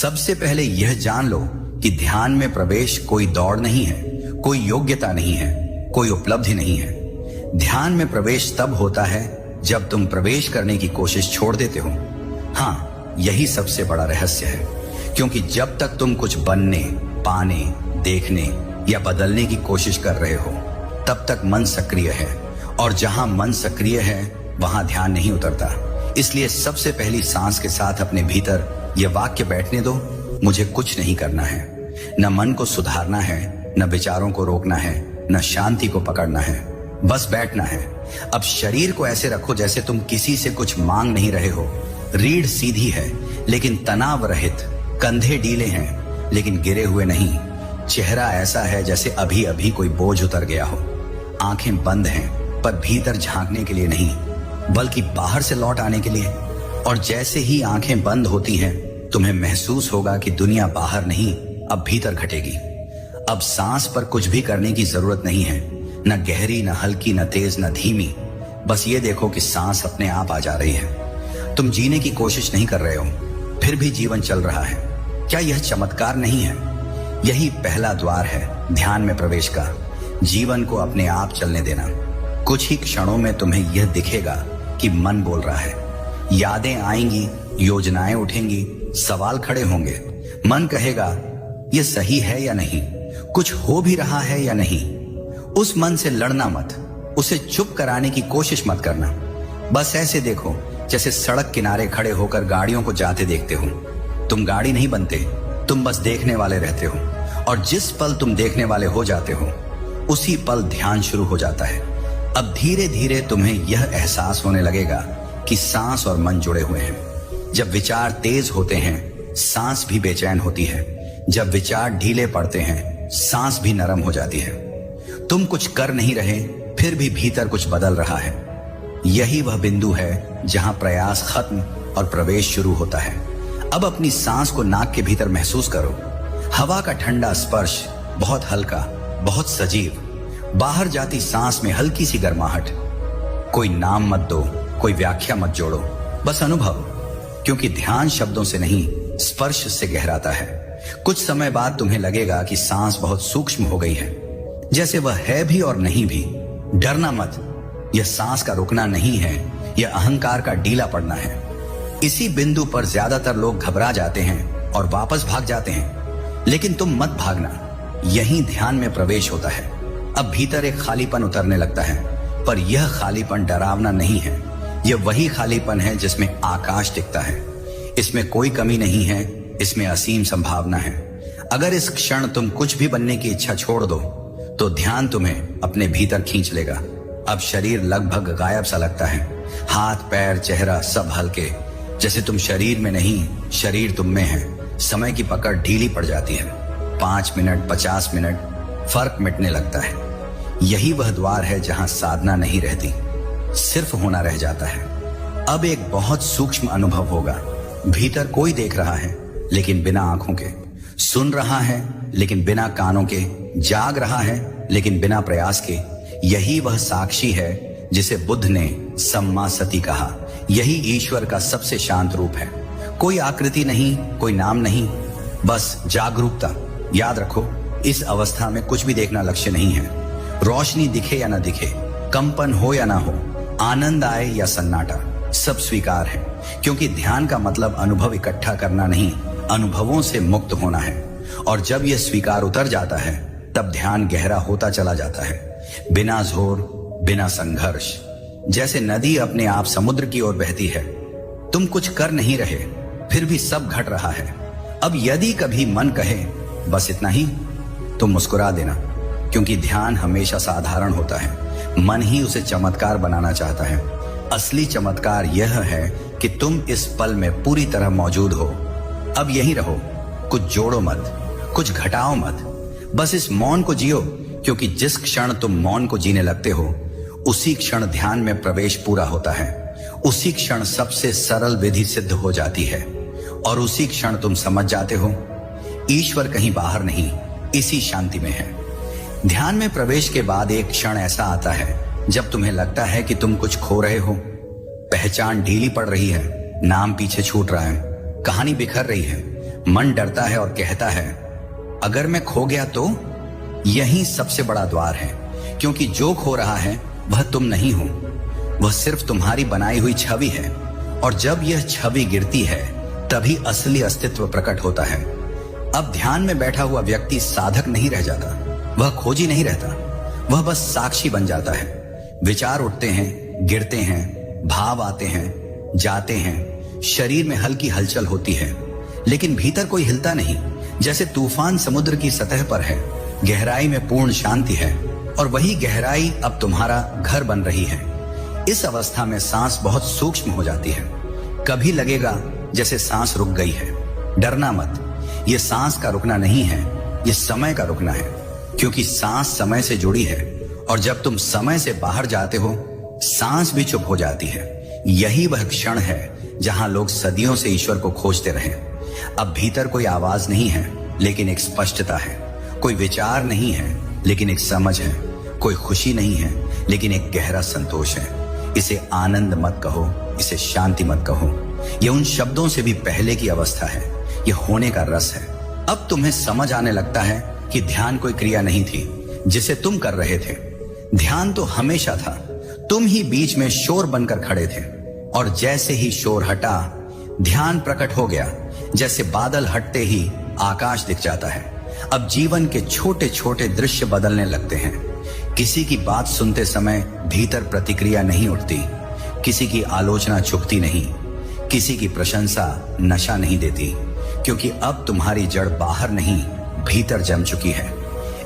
सबसे पहले यह जान लो कि ध्यान में प्रवेश कोई दौड़ नहीं है, कोई योग्यता नहीं है, कोई उपलब्धि नहीं है। ध्यान में प्रवेश तब होता है जब तुम प्रवेश करने की कोशिश छोड़ देते हो। हाँ, यही सबसे बड़ा रहस्य है, क्योंकि जब तक तुम कुछ बनने, पाने, देखने या बदलने की कोशिश कर रहे हो, तब तक मन सक्रिय है, और जहां मन सक्रिय है वहां ध्यान नहीं उतरता। इसलिए सबसे पहली सांस के साथ अपने भीतर यह वाक्य बैठने दो, मुझे कुछ नहीं करना है। न मन को सुधारना है, न विचारों को रोकना है, न शांति को पकड़ना है, बस बैठना है। अब शरीर को ऐसे रखो जैसे तुम किसी से कुछ मांग नहीं रहे हो। रीढ़ सीधी है लेकिन तनाव रहित, कंधे ढीले हैं लेकिन गिरे हुए नहीं। चेहरा ऐसा है जैसे अभी अभी कोई बोझ उतर गया हो। आंखें बंद हैं पर भीतर झांकने के लिए नहीं, बल्कि बाहर से लौट आने के लिए। और जैसे ही आंखें बंद होती हैं, तुम्हें महसूस होगा कि दुनिया बाहर नहीं, अब भीतर घटेगी। अब सांस पर कुछ भी करने की जरूरत नहीं है, न गहरी, न हल्की, न तेज, न धीमी। बस ये देखो कि सांस अपने आप आ जा रही है। तुम जीने की कोशिश नहीं कर रहे हो, फिर भी जीवन चल रहा है। क्या यह चमत्कार नहीं है? यही पहला द्वार है ध्यान में प्रवेश का। जीवन को अपने आप चलने देना। कुछ ही क्षणों में तुम्हें यह दिखेगा कि मन बोल रहा है। यादें आएंगी, योजनाएं उठेंगी, सवाल खड़े होंगे। मन कहेगा यह सही है या नहीं, कुछ हो भी रहा है या नहीं। उस मन से लड़ना मत, उसे चुप कराने की कोशिश मत करना। बस ऐसे देखो जैसे सड़क किनारे खड़े होकर गाड़ियों को जाते देखते हो। तुम गाड़ी नहीं बनते, तुम बस देखने वाले रहते हो। और जिस पल तुम देखने वाले हो जाते हो, उसी पल ध्यान शुरू हो जाता है। अब धीरे धीरे तुम्हें यह एहसास होने लगेगा कि सांस और मन जुड़े हुए हैं। जब विचार तेज होते हैं, सांस भी बेचैन होती है। जब विचार ढीले पड़ते हैं, सांस भी नरम हो जाती है। तुम कुछ कर नहीं रहे, फिर भी भीतर कुछ बदल रहा है। यही वह बिंदु है जहां प्रयास खत्म और प्रवेश शुरू होता है। अब अपनी सांस को नाक के भीतर महसूस करो। हवा का ठंडा स्पर्श, बहुत हल्का, बहुत सजीव। बाहर जाती सांस में हल्की सी गर्माहट। कोई नाम मत दो, कोई व्याख्या मत जोड़ो, बस अनुभव। क्योंकि ध्यान शब्दों से नहीं, स्पर्श से गहराता है। कुछ समय बाद तुम्हें लगेगा कि सांस बहुत सूक्ष्म हो गई है, जैसे वह है भी और नहीं भी। डरना मत, यह सांस का रुकना नहीं है, यह अहंकार का ढीला पड़ना है। इसी बिंदु पर ज्यादातर लोग घबरा जाते हैं और वापस भाग जाते हैं, लेकिन तुम मत भागना। यही ध्यान में प्रवेश होता है। अब भीतर एक खालीपन उतरने लगता है, पर यह खालीपन डरावना नहीं है। यह वही खालीपन है जिसमें आकाश दिखता है। इसमें कोई कमी नहीं है, इसमें असीम संभावना है। अगर इस क्षण तुम कुछ भी बनने की इच्छा छोड़ दो, तो ध्यान तुम्हें अपने भीतर खींच लेगा। अब शरीर लगभग गायब सा लगता है। हाथ, पैर, चेहरा सब हल्के, जैसे तुम शरीर में नहीं, शरीर तुम में है। समय की पकड़ ढीली पड़ जाती है। 5 मिनट, 50 मिनट, फर्क मिटने लगता है। यही वह द्वार है जहां साधना नहीं रहती, सिर्फ होना रह जाता है। अब एक बहुत सूक्ष्म अनुभव होगा। भीतर कोई देख रहा है लेकिन बिना आंखों के, सुन रहा है लेकिन बिना कानों के, जाग रहा है लेकिन बिना प्रयास के। यही वह साक्षी है जिसे बुद्ध ने सम्मा सती कहा। यही ईश्वर का सबसे शांत रूप है। कोई आकृति नहीं, कोई नाम नहीं, बस जागरूकता। याद रखो, इस अवस्था में कुछ भी देखना लक्ष्य नहीं है। रोशनी दिखे या ना दिखे, कंपन हो या ना हो, आनंद आए या सन्नाटा, सब स्वीकार है। क्योंकि ध्यान का मतलब अनुभव इकट्ठा करना नहीं, अनुभवों से मुक्त होना है। और जब यह स्वीकार उतर जाता है, तब ध्यान गहरा होता चला जाता है, बिना जोर, बिना संघर्ष। जैसे नदी अपने आप समुद्र की ओर बहती है। तुम कुछ कर नहीं रहे, फिर भी सब घट रहा है। अब यदि कभी मन कहे बस इतना ही, तो मुस्कुरा देना, क्योंकि ध्यान हमेशा साधारण होता है। मन ही उसे चमत्कार बनाना चाहता है। असली चमत्कार यह है कि तुम इस पल में पूरी तरह मौजूद हो। अब यहीं रहो, कुछ जोड़ो मत, कुछ घटाओ मत, बस इस मौन को जियो। क्योंकि जिस क्षण तुम मौन को जीने लगते हो, उसी क्षण ध्यान में प्रवेश पूरा होता है। उसी क्षण सबसे सरल विधि सिद्ध हो जाती है, और उसी क्षण तुम समझ जाते हो ईश्वर कहीं बाहर नहीं, इसी शांति में है। ध्यान में प्रवेश के बाद एक क्षण ऐसा आता है जब तुम्हें लगता है कि तुम कुछ खो रहे हो। पहचान ढीली पड़ रही है, नाम पीछे छूट रहा है, कहानी बिखर रही है, मन डरता है और कहता है, अगर मैं खो गया तो? यही सबसे बड़ा द्वार है, क्योंकि जो खो रहा है वह तुम नहीं हो, वह सिर्फ तुम्हारी बनाई हुई छवि है। और जब यह छवि गिरती है तभी असली अस्तित्व प्रकट होता है। अब ध्यान में बैठा हुआ व्यक्ति साधक नहीं रह जाता, वह खोजी नहीं रहता, वह बस साक्षी बन जाता है। विचार उठते हैं, गिरते हैं, भाव आते हैं, जाते हैं, शरीर में हल्की हलचल होती है, लेकिन भीतर कोई हिलता नहीं। जैसे तूफान समुद्र की सतह पर है, गहराई में पूर्ण शांति है, और वही गहराई अब तुम्हारा घर बन रही है। इस अवस्था में सांस बहुत सूक्ष्म हो जाती है। कभी लगेगा जैसे सांस रुक गई है। डरना मत, ये सांस का रुकना नहीं है, ये समय का रुकना है, क्योंकि सांस समय से जुड़ी है, और जब तुम समय से बाहर जाते हो सांस भी चुप हो जाती है। यही वह क्षण है जहां लोग सदियों से ईश्वर को खोजते रहे। अब भीतर कोई आवाज नहीं है, लेकिन एक स्पष्टता है। कोई विचार नहीं है, लेकिन एक समझ है। कोई खुशी नहीं है, लेकिन एक गहरा संतोष है। इसे आनंद मत कहो, इसे शांति मत कहो, यह उन शब्दों से भी पहले की अवस्था है, यह होने का रस है। अब तुम्हें समझ आने लगता है कि ध्यान कोई क्रिया नहीं थी जिसे तुम कर रहे थे। ध्यान तो हमेशा था, तुम ही बीच में शोर बनकर खड़े थे, और जैसे ही शोर हटा ध्यान प्रकट हो गया। जैसे बादल हटते ही आकाश दिख जाता है। अब जीवन के छोटे छोटे दृश्य बदलने लगते हैं। किसी की बात सुनते समय भीतर प्रतिक्रिया नहीं उठती, किसी की आलोचना चुभती नहीं, किसी की प्रशंसा नशा नहीं देती, क्योंकि अब तुम्हारी जड़ बाहर नहीं भीतर जम चुकी है।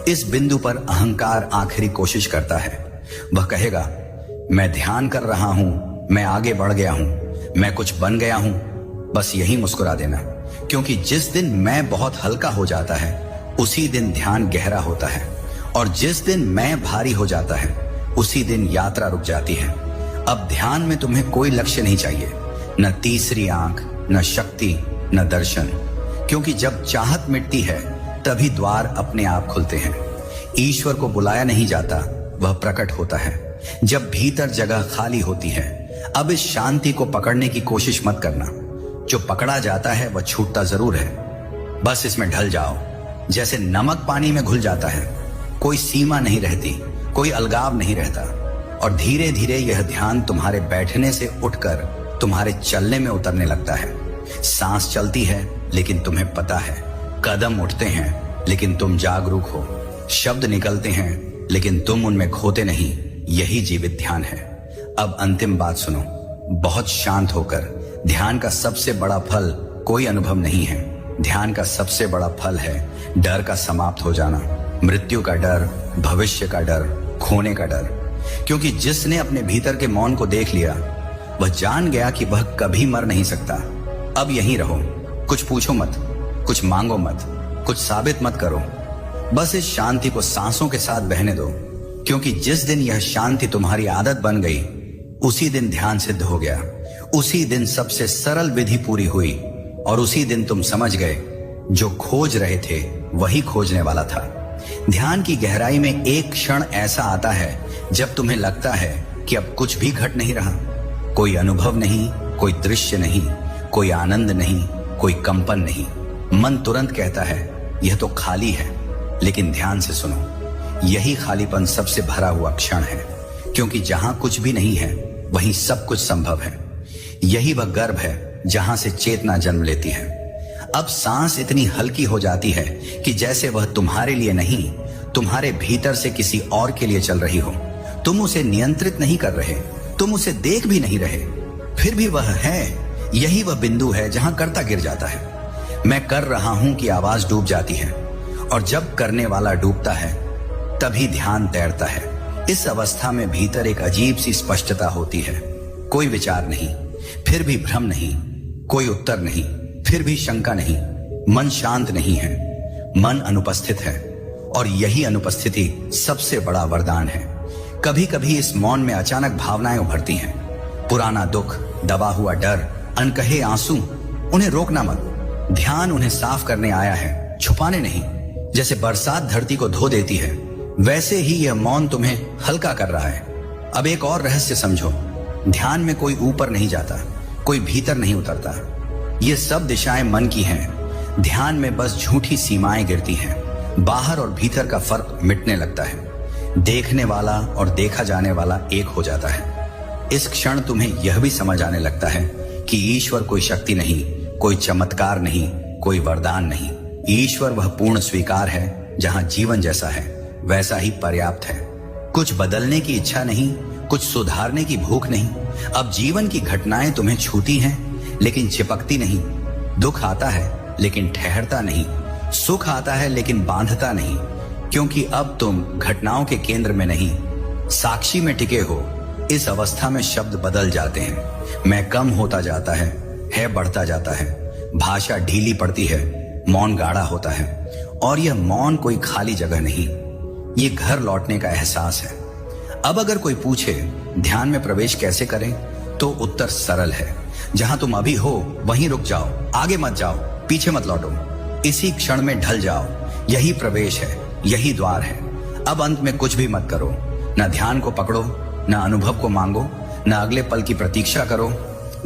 इस बिंदु पर अहंकार आखिरी कोशिश करता है। वह कहेगा, मैं ध्यान कर रहा हूं, मैं आगे बढ़ गया हूं, मैं कुछ बन गया हूं। बस यही मुस्कुरा देना, क्योंकि जिस दिन मैं बहुत हल्का हो जाता है उसी दिन ध्यान गहरा होता है, और जिस दिन मैं भारी हो जाता है उसी दिन यात्रा रुक जाती है। अब ध्यान में तुम्हें कोई लक्ष्य नहीं चाहिए, न तीसरी आंख, न शक्ति, न दर्शन, क्योंकि जब चाहत मिटती है तभी द्वार अपने आप खुलते हैं। ईश्वर को बुलाया नहीं जाता, वह प्रकट होता है जब भीतर जगह खाली होती है। अब इस शांति को पकड़ने की कोशिश मत करना। जो पकड़ा जाता है वह छूटता जरूर है, बस इसमें ढल जाओ। जैसे नमक पानी में घुल जाता है, कोई सीमा नहीं रहती, कोई अलगाव नहीं रहता, और धीरे धीरे यह ध्यान तुम्हारे बैठने से उठकर तुम्हारे चलने में उतरने लगता है। सांस चलती है लेकिन तुम्हें पता है, कदम उठते हैं लेकिन तुम जागरूक हो, शब्द निकलते हैं लेकिन तुम उनमें खोते नहीं। यही जीवित ध्यान है। अब अंतिम बात सुनो, बहुत शांत होकर। ध्यान का सबसे बड़ा फल कोई अनुभव नहीं है, ध्यान का सबसे बड़ा फल है डर का समाप्त हो जाना, मृत्यु का डर, भविष्य का डर, खोने का डर। क्योंकि जिसने अपने भीतर के मौन को देख लिया वह जान गया कि वह कभी मर नहीं सकता। अब यहीं रहो, कुछ पूछो मत, कुछ मांगो मत, कुछ साबित मत करो, बस इस शांति को सांसों के साथ बहने दो। क्योंकि जिस दिन यह शांति तुम्हारी आदत बन गई उसी दिन ध्यान सिद्ध हो गया, उसी दिन सबसे सरल विधि पूरी हुई, और उसी दिन तुम समझ गए जो खोज रहे थे वही खोजने वाला था। ध्यान की गहराई में एक क्षण ऐसा आता है जब तुम्हें लगता है कि अब कुछ भी घट नहीं रहा, कोई अनुभव नहीं, कोई दृश्य नहीं, कोई आनंद नहीं, कोई कंपन नहीं। मन तुरंत कहता है यह तो खाली है, लेकिन ध्यान से सुनो, यही खालीपन सबसे भरा हुआ क्षण है, क्योंकि जहां कुछ भी नहीं है वहीं सब कुछ संभव है। यही वह गर्भ है जहां से चेतना जन्म लेती है। अब सांस इतनी हल्की हो जाती है कि जैसे वह तुम्हारे लिए नहीं, तुम्हारे भीतर से किसी और के लिए चल रही हो। तुम उसे नियंत्रित नहीं कर रहे, तुम उसे देख भी नहीं रहे, फिर भी वह है। यही वह बिंदु है जहां कर्ता गिर जाता है। मैं कर रहा हूं कि आवाज डूब जाती है, और जब करने वाला डूबता है तभी ध्यान तैरता है। इस अवस्था में भीतर एक अजीब सी स्पष्टता होती है। कोई विचार नहीं, फिर भी भ्रम नहीं, कोई उत्तर नहीं, फिर भी शंका नहीं। मन शांत नहीं है, मन अनुपस्थित है, और यही अनुपस्थिति सबसे बड़ा वरदान है। कभी कभी इस मौन में अचानक भावनाएं उभरती हैं, पुराना दुख, दबा हुआ डर, अनकहे आंसू। उन्हें रोकना मत, ध्यान उन्हें साफ करने आया है, छुपाने नहीं। जैसे बरसात धरती को धो देती है, वैसे ही यह मौन तुम्हें हल्का कर रहा है। अब एक और रहस्य समझो, ध्यान में कोई ऊपर नहीं जाता, कोई भीतर नहीं उतरता। ये सब दिशाएं मन की हैं। ध्यान में बस झूठी सीमाएं गिरती हैं, बाहर और भीतर का फर्क मिटने लगता है, देखने वाला और देखा जाने वाला एक हो जाता है। इस क्षण तुम्हें यह भी समझ आने लगता है कि ईश्वर कोई शक्ति नहीं, कोई चमत्कार नहीं, कोई वरदान नहीं। ईश्वर वह पूर्ण स्वीकार है, जहां जीवन जैसा है वैसा ही पर्याप्त है। कुछ बदलने की इच्छा नहीं, कुछ सुधारने की भूख नहीं। अब जीवन की घटनाएं तुम्हें छूती हैं लेकिन चिपकती नहीं। दुख आता है लेकिन ठहरता नहीं, सुख आता है लेकिन बांधता नहीं, क्योंकि अब तुम घटनाओं के केंद्र में नहीं, साक्षी में टिके हो। इस अवस्था में शब्द बदल जाते हैं, मैं कम होता जाता है बढ़ता जाता है, भाषा ढीली पड़ती है, मौन गाढ़ा होता है। और यह मौन कोई खाली जगह नहीं, ये घर लौटने का एहसास है। अब अगर कोई पूछे ध्यान में प्रवेश कैसे करें, तो उत्तर सरल है, जहां तुम अभी हो वहीं रुक जाओ, आगे मत जाओ, पीछे मत लौटो, इसी क्षण में ढल जाओ। यही प्रवेश है, यही द्वार है। अब अंत में कुछ भी मत करो, न ध्यान को पकड़ो, न अनुभव को मांगो, न अगले पल की प्रतीक्षा करो,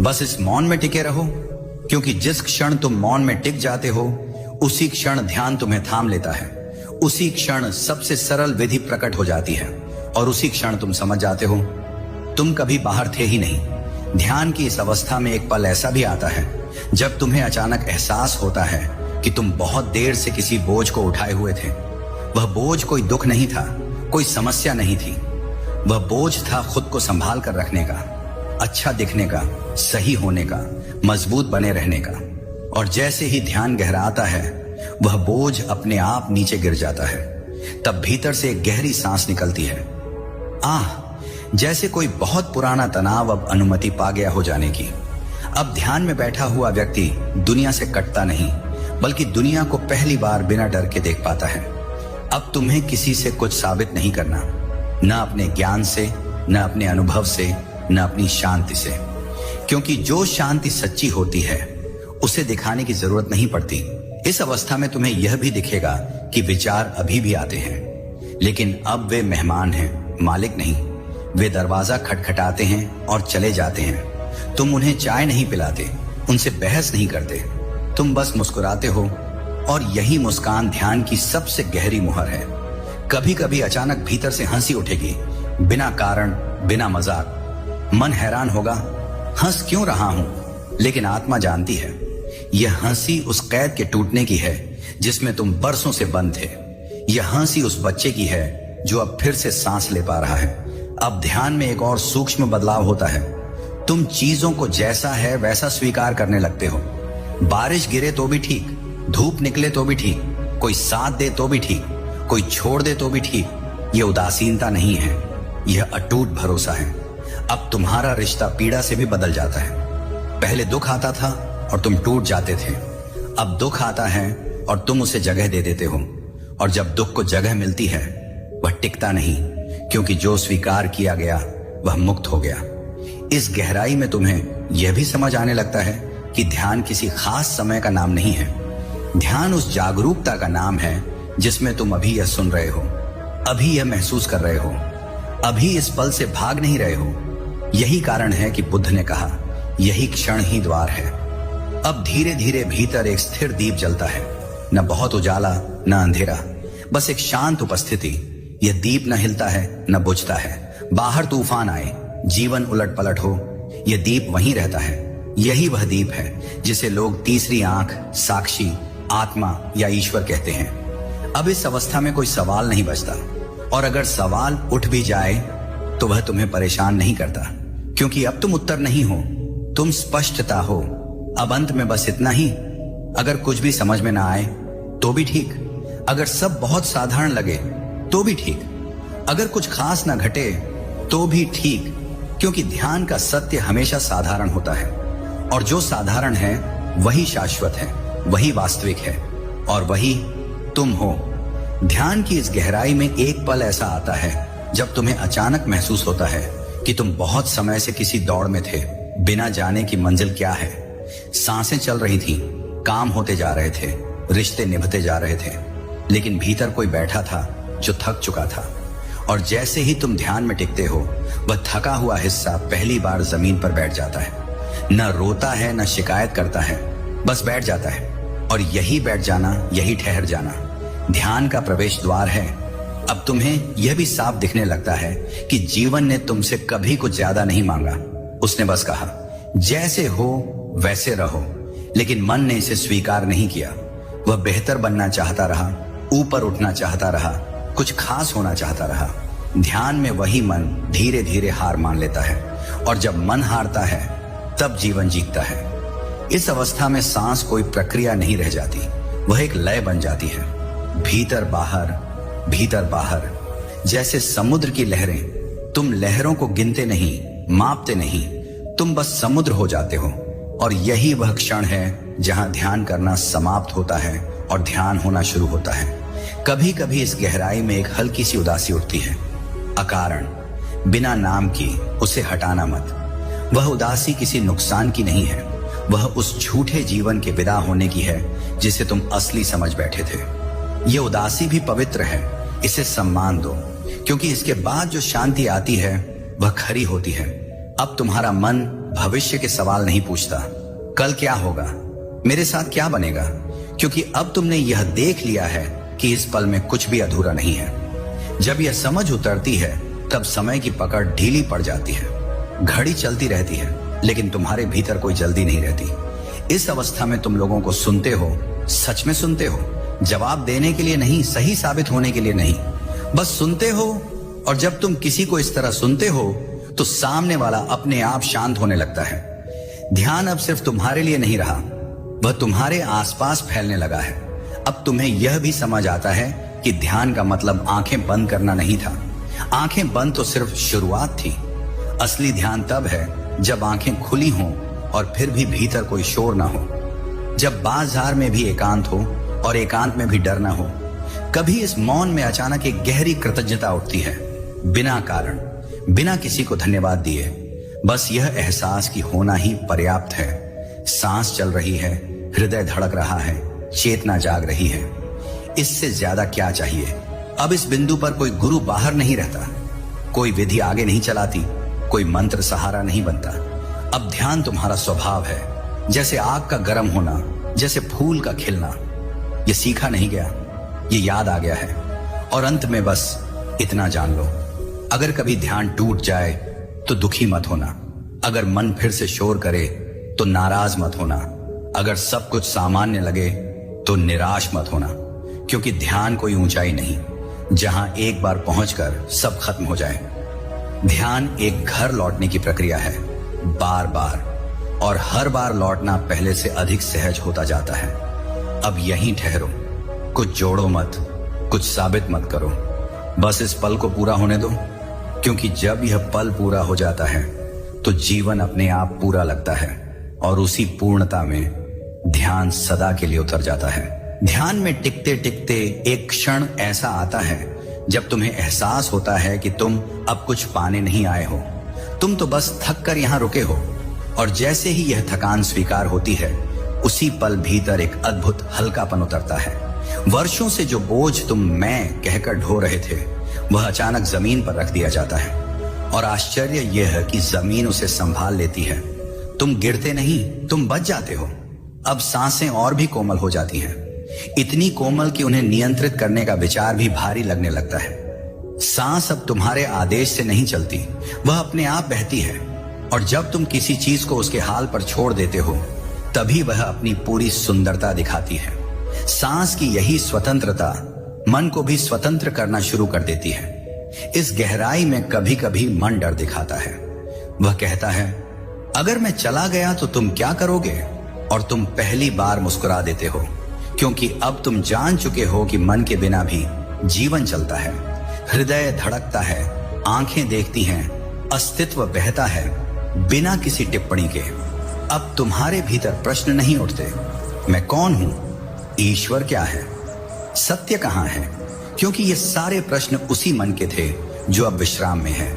बस इस मौन में टिके रहो। क्योंकि जिस क्षण तुम मौन में टिक जाते हो, उसी क्षण ध्यान तुम्हें थाम लेता है, उसी क्षण सबसे सरल विधि प्रकट हो जाती है, और उसी क्षण तुम समझ जाते हो तुम कभी बाहर थे ही नहीं। ध्यान की इस अवस्था में एक पल ऐसा भी आता है जब तुम्हें अचानक एहसास होता है कि तुम बहुत देर से किसी बोझ को उठाए हुए थे। वह बोझ कोई दुख नहीं था, कोई समस्या नहीं थी, वह बोझ था खुद को संभाल कर रखने का, अच्छा दिखने का, सही होने का, मजबूत बने रहने का। और जैसे ही ध्यान गहराता है, वह बोझ अपने आप नीचे गिर जाता है। तब भीतर से एक गहरी सांस निकलती है, जैसे कोई बहुत पुराना तनाव अब अनुमति पा गया हो जाने की। अब ध्यान में बैठा हुआ व्यक्ति दुनिया से कटता नहीं, बल्कि दुनिया को पहली बार बिना डर के देख पाता है। अब तुम्हें किसी से कुछ साबित नहीं करना, न अपने ज्ञान से, न अपने अनुभव से, न अपनी शांति से, क्योंकि जो शांति सच्ची होती है उसे दिखाने की जरूरत नहीं पड़ती। इस अवस्था में तुम्हें यह भी दिखेगा कि विचार अभी भी आते हैं, लेकिन अब वे मेहमान हैं, मालिक नहीं। वे दरवाजा खटखटाते हैं और चले जाते हैं। तुम उन्हें चाय नहीं पिलाते, उनसे बहस नहीं करते, तुम बस मुस्कुराते हो। और यही मुस्कान ध्यान की सबसे गहरी मुहर है। कभी कभी अचानक भीतर से हंसी उठेगी, बिना कारण, बिना मजाक। मन हैरान होगा, हंस क्यों रहा हूं, लेकिन आत्मा जानती है यह हंसी उस कैद के टूटने की है जिसमें तुम बरसों से बंद थे। यह हंसी उस बच्चे की है जो अब फिर से सांस ले पा रहा है। अब ध्यान में एक और सूक्ष्म बदलाव होता है। तुम चीजों को जैसा है वैसा स्वीकार करने लगते हो। बारिश गिरे तो भी ठीक, धूप निकले तो भी ठीक, कोई साथ दे तो भी ठीक, कोई छोड़ दे तो भी ठीक। यह उदासीनता नहीं है, यह अटूट भरोसा है। अब तुम्हारा रिश्ता पीड़ा से भी बदल जाता है। पहले दुख आता था और तुम टूट जाते थे, अब दुख आता है और तुम उसे जगह दे देते हो। और जब दुख को जगह मिलती है, वह टिकता नहीं, क्योंकि जो स्वीकार किया गया वह मुक्त हो गया। इस गहराई में तुम्हें यह भी समझ आने लगता है कि ध्यान किसी खास समय का नाम नहीं है। ध्यान उस जागरूकता का नाम है जिसमें तुम अभी यह सुन रहे हो, अभी यह महसूस कर रहे हो, अभी इस पल से भाग नहीं रहे हो। यही कारण है कि बुद्ध ने कहा, यही क्षण ही द्वार है। अब धीरे धीरे भीतर एक स्थिर दीप जलता है, न बहुत उजाला न अंधेरा, बस एक शांत उपस्थिति। यह दीप न हिलता है न बुझता है। बाहर तूफान आए, जीवन उलट पलट हो, यह दीप वहीं रहता है। यही वह दीप है जिसे लोग तीसरी आंख, साक्षी, आत्मा या ईश्वर कहते हैं। अब इस अवस्था में कोई सवाल नहीं बचता, और अगर सवाल उठ भी जाए तो वह तुम्हें परेशान नहीं करता, क्योंकि अब तुम उत्तर नहीं हो, तुम स्पष्टता हो। अब अंत में बस इतना ही, अगर कुछ भी समझ में ना आए तो भी ठीक, अगर सब बहुत साधारण लगे तो भी ठीक, अगर कुछ खास ना घटे तो भी ठीक, क्योंकि ध्यान का सत्य हमेशा साधारण होता है, और जो साधारण है वही शाश्वत है, वही वास्तविक है, और वही तुम हो। ध्यान की इस गहराई में एक पल ऐसा आता है जब तुम्हें अचानक महसूस होता है कि तुम बहुत समय से किसी दौड़ में थे, बिना जाने की मंजिल क्या है। सांसें चल रही थी, काम होते जा रहे थे, रिश्ते निभते जा रहे थे, लेकिन भीतर कोई बैठा था जो थक चुका था। और जैसे ही तुम ध्यान में टिकते हो, वह थका हुआ हिस्सा पहली बार जमीन पर बैठ जाता है। न रोता है न शिकायत करता है, बस बैठ जाता है। और यही बैठ जाना, यही ठहर जाना ध्यान का प्रवेश द्वार है। अब तुम्हें यह भी साफ दिखने लगता है कि जीवन ने तुमसे कभी कुछ ज्यादा नहीं मांगा। उसने बस कहा जैसे हो वैसे रहो, लेकिन मन ने इसे स्वीकार नहीं किया। वह बेहतर बनना चाहता रहा, ऊपर उठना चाहता रहा, कुछ खास होना चाहता रहा। ध्यान में वही मन धीरे धीरे हार मान लेता है, और जब मन हारता है तब जीवन जीतता है। इस अवस्था में सांस कोई प्रक्रिया नहीं रह जाती, वह एक लय बन जाती है। भीतर बाहर, जैसे समुद्र की लहरें। तुम लहरों को गिनते नहीं, मापते नहीं, तुम बस समुद्र हो जाते हो। और यही वह क्षण है जहां ध्यान करना समाप्त होता है और ध्यान होना शुरू होता है। कभी कभी इस गहराई में एक हल्की सी उदासी उठती है, अकारण, बिना नाम की। उसे हटाना मत। वह उदासी किसी नुकसान की नहीं है, वह उस झूठे जीवन के विदा होने की है जिसे तुम असली समझ बैठे थे। यह उदासी भी पवित्र है, इसे सम्मान दो, क्योंकि इसके बाद जो शांति आती है वह खरी होती है। अब तुम्हारा मन भविष्य के सवाल नहीं पूछता, कल क्या होगा, मेरे साथ क्या बनेगा, क्योंकि अब तुमने यह देख लिया है कि इस पल में कुछ भी अधूरा नहीं है। जब यह समझ उतरती है तब समय की पकड़ ढीली पड़ जाती है। घड़ी चलती रहती है, लेकिन तुम्हारे भीतर कोई जल्दी नहीं रहती। इस अवस्था में तुम लोगों को सुनते हो, सच में सुनते हो, जवाब देने के लिए नहीं, सही साबित होने के लिए नहीं, बस सुनते हो। और जब तुम किसी को इस तरह सुनते हो तो सामने वाला अपने आप शांत होने लगता है। ध्यान अब सिर्फ तुम्हारे लिए नहीं रहा, वह तुम्हारे आसपास फैलने लगा है। अब तुम्हें यह भी समझ आता है कि ध्यान का मतलब आंखें बंद करना नहीं था। आंखें बंद तो सिर्फ शुरुआत थी। असली ध्यान तब है जब आंखें खुली हों और फिर भी भीतर कोई शोर ना हो, जब बाजार में भी एकांत हो और एकांत में भी डर ना हो। कभी इस मौन में अचानक एक गहरी कृतज्ञता उठती है, बिना कारण, बिना किसी को धन्यवाद दिए। बस यह एहसास कि होना ही पर्याप्त है। सांस चल रही है, हृदय धड़क रहा है, चेतना जाग रही है। इससे ज्यादा क्या चाहिए। अब इस बिंदु पर कोई गुरु बाहर नहीं रहता, कोई विधि आगे नहीं चलाती, कोई मंत्र सहारा नहीं बनता। अब ध्यान तुम्हारा स्वभाव है, जैसे आग का गर्म होना, जैसे फूल का खिलना। ये सीखा नहीं गया, ये याद आ गया है। और अंत में बस इतना जान लो, अगर कभी ध्यान टूट जाए तो दुखी मत होना। अगर मन फिर से शोर करे तो नाराज मत होना। अगर सब कुछ सामान्य लगे तो निराश मत होना, क्योंकि ध्यान कोई ऊंचाई नहीं जहां एक बार पहुंचकर सब खत्म हो जाए। ध्यान एक घर लौटने की प्रक्रिया है, बार बार, और हर बार लौटना पहले से अधिक सहज होता जाता है। अब यहीं ठहरो, कुछ जोड़ो मत, कुछ साबित मत करो, बस इस पल को पूरा होने दो। क्योंकि जब यह पल पूरा हो जाता है तो जीवन अपने आप पूरा लगता है, और उसी पूर्णता में ध्यान सदा के लिए उतर जाता है। ध्यान में टिकते टिकते एक क्षण ऐसा आता है जब तुम्हें एहसास होता है कि तुम अब कुछ पाने नहीं आए हो, तुम तो बस थक कर यहां रुके हो। और जैसे ही यह थकान स्वीकार होती है, उसी पल भीतर एक अद्भुत हल्कापन उतरता है। वर्षों से जो बोझ तुम मैं कहकर ढो रहे थे, वह अचानक जमीन पर रख दिया जाता है। और आश्चर्य यह है कि जमीन उसे संभाल लेती है। तुम गिरते नहीं, तुम बच जाते हो। अब सांसें और भी कोमल हो जाती हैं, इतनी कोमल कि उन्हें नियंत्रित करने का विचार भी भारी लगने लगता है। सांस अब तुम्हारे आदेश से नहीं चलती, वह अपने आप बहती है। और जब तुम किसी चीज को उसके हाल पर छोड़ देते हो, तभी वह अपनी पूरी सुंदरता दिखाती है। सांस की यही स्वतंत्रता मन को भी स्वतंत्र करना शुरू कर देती है। इस गहराई में कभी कभी मन डर दिखाता है। वह कहता है, अगर मैं चला गया तो तुम क्या करोगे? और तुम पहली बार मुस्कुरा देते हो, क्योंकि अब तुम जान चुके हो कि मन के बिना भी जीवन चलता है। हृदय धड़कता है, आंखें देखती हैं, अस्तित्व बहता है बिना किसी टिप्पणी के। अब तुम्हारे भीतर प्रश्न नहीं उठते, मैं कौन हूं, ईश्वर क्या है, सत्य कहां है, क्योंकि ये सारे प्रश्न उसी मन के थे जो अब विश्राम में है।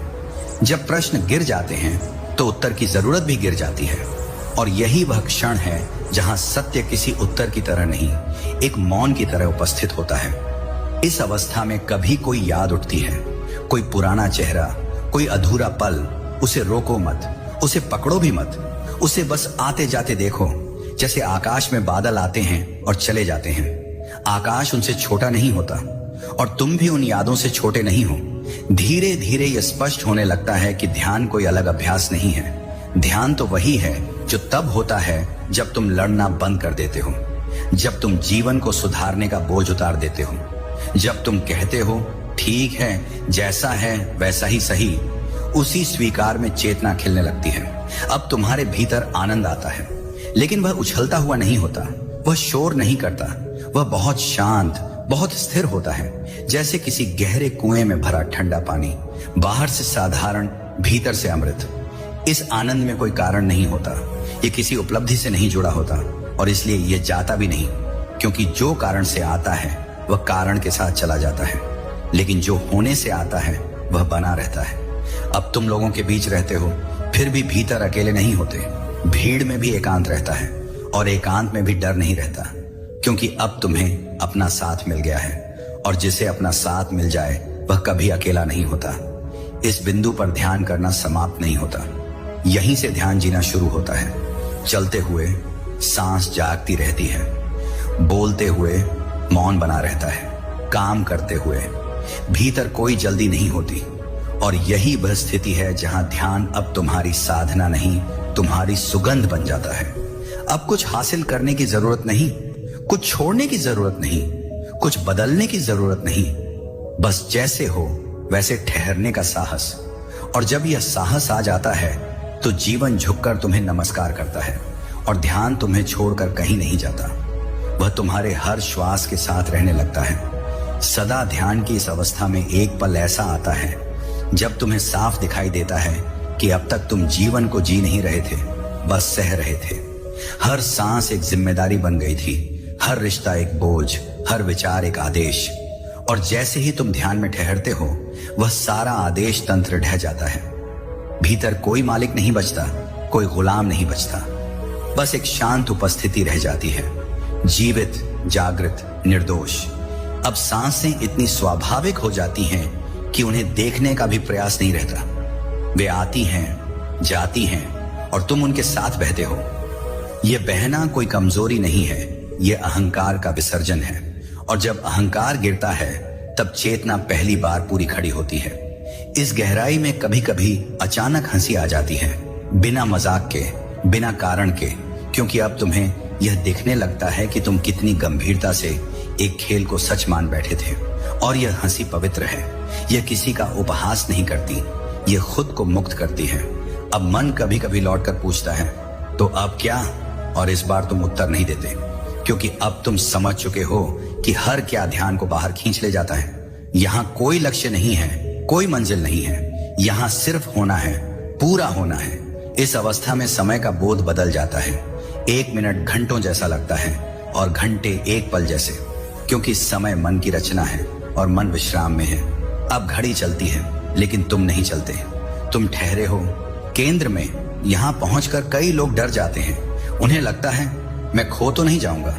जब प्रश्न गिर जाते हैं तो उत्तर की जरूरत भी गिर जाती है। और यही वह क्षण है जहां सत्य किसी उत्तर की तरह नहीं, एक मौन की तरह उपस्थित होता है। इस अवस्था में कभी कोई याद उठती है, कोई पुराना चेहरा, कोई अधूरा पल, उसे रोको मत, उसे पकड़ो भी मत, उसे बस आते जाते देखो, जैसे आकाश में बादल आते हैं और चले जाते हैं। आकाश उनसे छोटा नहीं होता और तुम भी उन यादों से छोटे नहीं हो। धीरे धीरे यह स्पष्ट होने लगता है कि ध्यान कोई अलग अभ्यास नहीं है। ध्यान तो वही है जो तब होता है जब तुम लड़ना बंद कर देते हो, जब तुम जीवन को सुधारने का बोझ उतार देते हो, जब तुम कहते हो ठीक है, जैसा है वैसा ही सही। उसी स्वीकार में चेतना खिलने लगती है। अब तुम्हारे भीतर आनंद आता है, लेकिन वह उछलता हुआ नहीं होता, वह शोर नहीं करता, वह बहुत शांत, बहुत स्थिर होता है, जैसे किसी गहरे कुएं में भरा ठंडा पानी, बाहर से साधारण, भीतर से अमृत। इस आनंद में कोई कारण नहीं होता, ये किसी उपलब्धि से नहीं जुड़ा होता और इसलिए यह जाता भी नहीं, क्योंकि जो कारण से आता है वह कारण के साथ चला जाता है, लेकिन जो होने से आता है वह बना रहता है। अब तुम लोगों के बीच रहते हो, फिर भी भीतर अकेले नहीं होते। भीड़ में भी एकांत रहता है और एकांत में भी डर नहीं रहता, क्योंकि अब तुम्हें अपना साथ मिल गया है और जिसे अपना साथ मिल जाए वह कभी अकेला नहीं होता। इस बिंदु पर ध्यान करना समाप्त नहीं होता, यहीं से ध्यान जीना शुरू होता है। चलते हुए सांस जागती रहती है, बोलते हुए मौन बना रहता है, काम करते हुए भीतर कोई जल्दी नहीं होती। और यही वह स्थिति है जहां ध्यान अब तुम्हारी साधना नहीं, तुम्हारी सुगंध बन जाता है। अब कुछ हासिल करने की जरूरत नहीं, कुछ छोड़ने की जरूरत नहीं, कुछ बदलने की जरूरत नहीं, बस जैसे हो वैसे ठहरने का साहस। और जब यह साहस आ जाता है तो जीवन झुककर तुम्हें नमस्कार करता है और ध्यान तुम्हें छोड़कर कहीं नहीं जाता। वह तुम्हारे हर श्वास के साथ रहने लगता है। सदा ध्यान की इस अवस्था में एक पल ऐसा आता है जब तुम्हें साफ दिखाई देता है कि अब तक तुम जीवन को जी नहीं रहे थे, बस सह रहे थे। हर सांस एक जिम्मेदारी बन गई थी, हर रिश्ता एक बोझ, हर विचार एक आदेश। और जैसे ही तुम ध्यान में ठहरते हो वह सारा आदेश तंत्र ढह जाता है। भीतर कोई मालिक नहीं बचता, कोई गुलाम नहीं बचता, बस एक शांत उपस्थिति रह जाती है, जीवित, जागृत, निर्दोष। अब सांसें इतनी स्वाभाविक हो जाती हैं कि उन्हें देखने का भी प्रयास नहीं रहता। वे आती हैं, जाती हैं और तुम उनके साथ बहते हो। यह बहना कोई कमजोरी नहीं है, यह अहंकार का विसर्जन है। और जब अहंकार गिरता है तब चेतना पहली बार पूरी खड़ी होती है। इस गहराई में कभी कभी अचानक हंसी आ जाती है, बिना मजाक के, बिना कारण के, क्योंकि अब तुम्हें यह दिखने लगता है कि तुम कितनी गंभीरता से एक खेल को सच मान बैठे थे। और यह हंसी पवित्र है, यह किसी का उपहास नहीं करती, यह खुद को मुक्त करती है। अब मन कभी कभी लौटकर पूछता है, तो अब क्या? और इस बार तुम उत्तर नहीं देते, क्योंकि अब तुम समझ चुके हो कि हर क्या ध्यान को बाहर खींच ले जाता है। यहाँ कोई लक्ष्य नहीं है, कोई मंजिल नहीं है, यहाँ सिर्फ होना है, पूरा होना है। इस अवस्था में समय का बोध बदल जाता है। 1 मिनट घंटों जैसा लगता है और घंटे एक पल जैसे, क्योंकि समय मन की रचना है और मन विश्राम में है। अब घड़ी चलती है लेकिन तुम नहीं चलते, तुम ठहरे हो केंद्र में। यहाँ पहुंचकर कई लोग डर जाते हैं, उन्हें लगता है मैं खो तो नहीं जाऊंगा,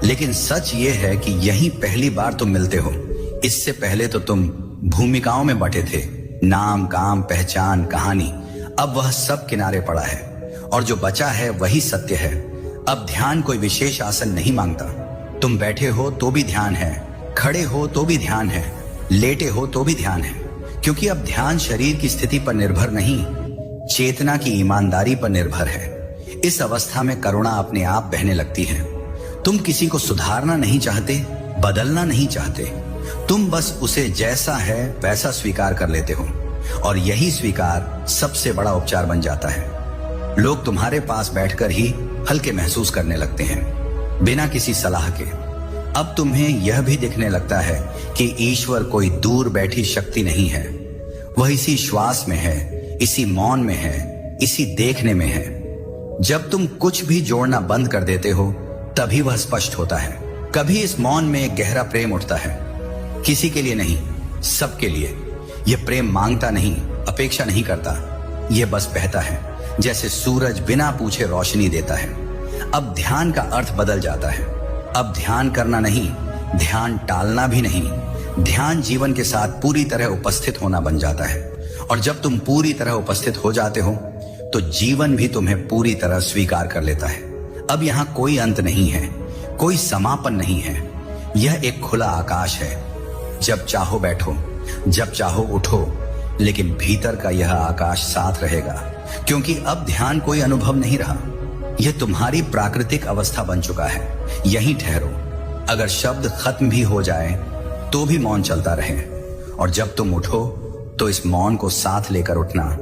लेकिन सच ये है कि यही पहली बार तुम मिलते हो। इससे पहले तो तुम भूमिकाओं में बटे थे, नाम, काम, पहचान, कहानी। अब वह सब किनारे पड़ा है और जो बचा है वही सत्य है। अब ध्यान कोई विशेष आसन नहीं मांगता। तुम बैठे हो तो भी ध्यान है, खड़े हो तो भी ध्यान है, लेटे हो तो भी ध्यान है, क्योंकि अब ध्यान शरीर की स्थिति पर निर्भर नहीं, चेतना की ईमानदारी पर निर्भर है। इस अवस्था में करुणा अपने आप बहने लगती है। तुम किसी को सुधारना नहीं चाहते, बदलना नहीं चाहते, तुम बस उसे जैसा है वैसा स्वीकार कर लेते हो। और यही स्वीकार सबसे बड़ा उपचार बन जाता है। लोग तुम्हारे पास बैठकर ही हल्के महसूस करने लगते हैं, बिना किसी सलाह के। अब तुम्हें यह भी दिखने लगता है कि ईश्वर कोई दूर बैठी शक्ति नहीं है, वह इसी श्वास में है, इसी मौन में है, इसी देखने में है। जब तुम कुछ भी जोड़ना बंद कर देते हो तभी वह स्पष्ट होता है। कभी इस मौन में एक गहरा प्रेम उठता है, किसी के लिए नहीं, सबके लिए। यह प्रेम मांगता नहीं, अपेक्षा नहीं करता, यह बस बहता है, जैसे सूरज बिना पूछे रोशनी देता है। अब ध्यान का अर्थ बदल जाता है। अब ध्यान करना नहीं, ध्यान टालना भी नहीं, ध्यान जीवन के साथ पूरी तरह उपस्थित होना बन जाता है। और जब तुम पूरी तरह उपस्थित हो जाते हो तो जीवन भी तुम्हें पूरी तरह स्वीकार कर लेता है। अब यहाँ कोई अंत नहीं है, कोई समापन नहीं है। यह एक खुला आकाश है। जब चाहो बैठो, जब चाहो उठो, लेकिन भीतर का यह आकाश साथ रहेगा, क्योंकि अब ध्यान कोई अनुभव नहीं रहा। यह तुम्हारी प्राकृतिक अवस्था बन चुका है। यहीं ठहरो। अगर शब्द खत्म भी हो जाए तो भी मौन चलता रहे, और जब तुम उठो तो इस मौन को साथ लेकर उठना,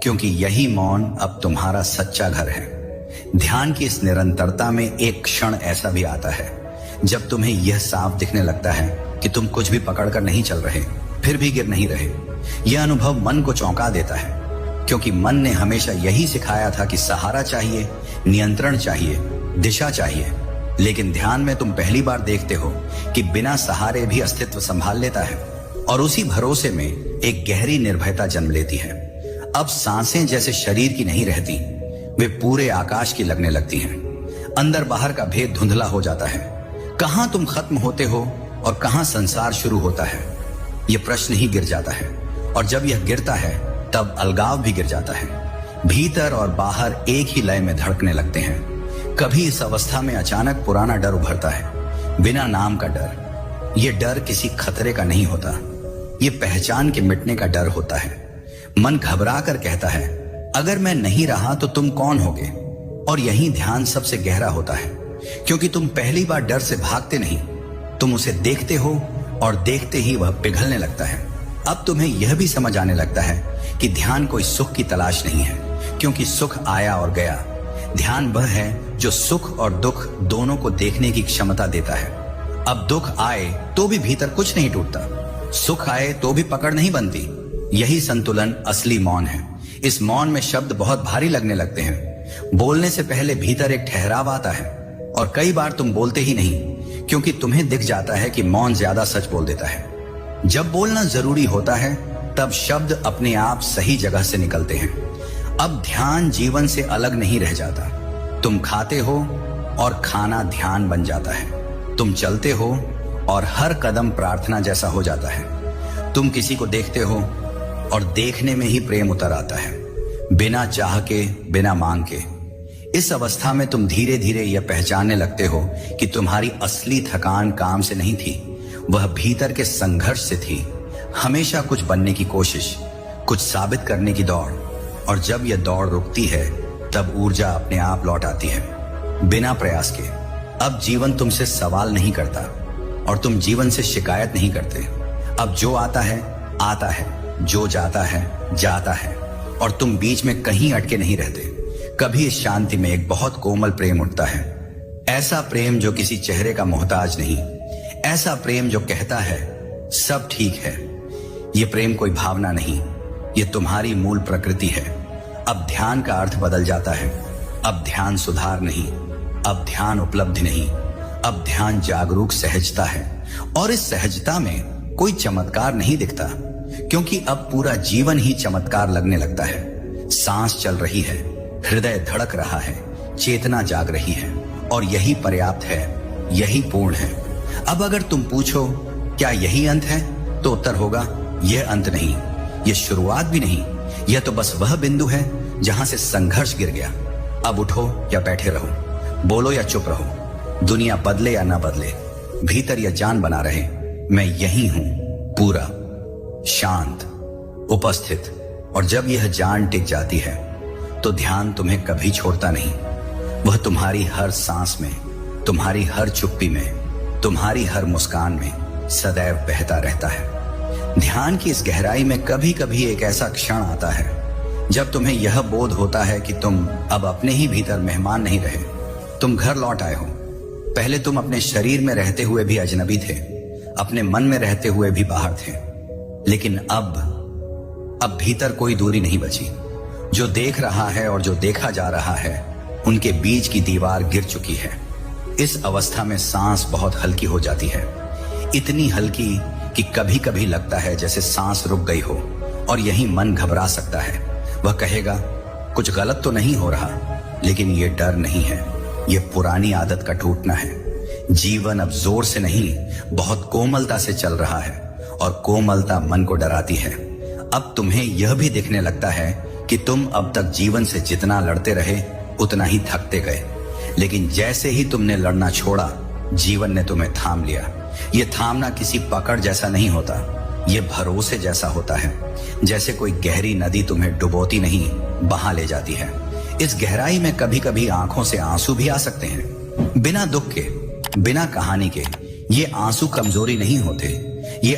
क्योंकि यही मौन अब तुम्हारा सच्चा घर है। ध्यान की इस निरंतरता में एक क्षण ऐसा भी आता है जब तुम्हें यह साफ दिखने लगता है कि तुम कुछ भी पकड़कर नहीं चल रहे, फिर भी गिर नहीं रहे। यह अनुभव मन को चौंका देता है, क्योंकि मन ने हमेशा यही सिखाया था कि सहारा चाहिए, नियंत्रण चाहिए, दिशा चाहिए। लेकिन ध्यान में तुम पहली बार देखते हो कि बिना सहारे भी अस्तित्व संभाल लेता है, और उसी भरोसे में एक गहरी निर्भयता जन्म लेती है। अब सांसें जैसे शरीर की नहीं रहती, वे पूरे आकाश की लगने लगती हैं। अंदर बाहर का भेद धुंधला हो जाता है। कहां तुम खत्म होते हो और कहां संसार शुरू होता है, यह प्रश्न ही गिर जाता है। और जब यह गिरता है तब अलगाव भी गिर जाता है। भीतर और बाहर एक ही लय में धड़कने लगते हैं। कभी इस अवस्था में अचानक पुराना डर उभरता है, बिना नाम का डर। यह डर किसी खतरे का नहीं होता, यह पहचान के मिटने का डर होता है। मन घबरा कर कहता है, अगर मैं नहीं रहा तो तुम कौन होगे? और यही ध्यान सबसे गहरा होता है, क्योंकि तुम पहली बार डर से भागते नहीं, तुम उसे देखते हो, और देखते ही वह पिघलने लगता है। अब तुम्हें यह भी समझ आने लगता है कि ध्यान कोई सुख की तलाश नहीं है, क्योंकि सुख आया और गया। ध्यान वह है जो सुख और दुख दोनों को देखने की क्षमता देता है। अब दुख आए तो भी भीतर कुछ नहीं टूटता, सुख आए तो भी पकड़ नहीं बनती। यही संतुलन असली मौन है। इस मौन में शब्द बहुत भारी लगने लगते हैं। बोलने से पहले भीतर एक ठहराव आता है, और कई बार तुम बोलते ही नहीं, क्योंकि तुम्हें दिख जाता है कि मौन ज्यादा सच बोल देता है। जब बोलना जरूरी होता है तब शब्द अपने आप सही जगह से निकलते हैं। अब ध्यान जीवन से अलग नहीं रह जाता। तुम खाते हो और खाना ध्यान बन जाता है। तुम चलते हो और हर कदम प्रार्थना जैसा हो जाता है। तुम किसी को देखते हो और देखने में ही प्रेम उतर आता है, बिना चाह के, बिना मांग के। इस अवस्था में तुम धीरे धीरे यह पहचानने लगते हो कि तुम्हारी असली थकान काम से नहीं थी, वह भीतर के संघर्ष से थी। हमेशा कुछ बनने की कोशिश, कुछ साबित करने की दौड़। और जब यह दौड़ रुकती है तब ऊर्जा अपने आप लौट आती है, बिना प्रयास के। अब जीवन तुमसे सवाल नहीं करता, और तुम जीवन से शिकायत नहीं करते। अब जो आता है, जो जाता है जाता है, और तुम बीच में कहीं अटके नहीं रहते। कभी इस शांति में एक बहुत कोमल प्रेम उठता है, ऐसा प्रेम जो किसी चेहरे का मोहताज नहीं, ऐसा प्रेम जो कहता है सब ठीक है। यह प्रेम कोई भावना नहीं, यह तुम्हारी मूल प्रकृति है। अब ध्यान का अर्थ बदल जाता है। अब ध्यान सुधार नहीं, अब ध्यान उपलब्धि नहीं, अब ध्यान जागरूक सहजता है। और इस सहजता में कोई चमत्कार नहीं दिखता, क्योंकि अब पूरा जीवन ही चमत्कार लगने लगता है। सांस चल रही है, हृदय धड़क रहा है, चेतना जाग रही है, और यही पर्याप्त है, यही पूर्ण है। अब अगर तुम पूछो क्या यही अंत है, तो उत्तर होगा यह अंत नहीं, यह शुरुआत भी नहीं। यह तो बस वह बिंदु है जहां से संघर्ष गिर गया। अब उठो या बैठे रहो, बोलो या चुप रहो, दुनिया बदले या ना बदले, भीतर यह जान बना रहे, मैं यही हूं, पूरा, शांत, उपस्थित। और जब यह जान टिक जाती है तो ध्यान तुम्हें कभी छोड़ता नहीं। वह तुम्हारी हर सांस में, तुम्हारी हर चुप्पी में, तुम्हारी हर मुस्कान में सदैव बहता रहता है। ध्यान की इस गहराई में कभी कभी एक ऐसा क्षण आता है जब तुम्हें यह बोध होता है कि तुम अब अपने ही भीतर मेहमान नहीं रहे, तुम घर लौट आए हो। पहले तुम अपने शरीर में रहते हुए भी अजनबी थे, अपने मन में रहते हुए भी बाहर थे। लेकिन अब भीतर कोई दूरी नहीं बची। जो देख रहा है और जो देखा जा रहा है, उनके बीच की दीवार गिर चुकी है। इस अवस्था में सांस बहुत हल्की हो जाती है, इतनी हल्की कि कभी कभी लगता है जैसे सांस रुक गई हो। और यही मन घबरा सकता है, वह कहेगा कुछ गलत तो नहीं हो रहा। लेकिन ये डर नहीं है, ये पुरानी आदत का टूटना है। जीवन अब जोर से नहीं, बहुत कोमलता से चल रहा है, और कोमलता मन को डराती है। अब तुम्हें यह भी दिखने लगता है कि तुम अब तक जीवन से जितना लड़ते रहे उतना ही थकते गए। लेकिन जैसे ही तुमने लड़ना छोड़ा, जीवन ने तुम्हें थाम लिया। ये थामना किसी पकड़ जैसा नहीं होता, ये भरोसे जैसा होता है। जैसे कोई गहरी नदी तुम्हें डुबोती नहीं, बहा ले जाती है। इस गहराई में कभी कभी आंखों से आंसू भी आ सकते हैं, बिना दुख के, बिना कहानी के। ये आंसू कमजोरी नहीं होते, ये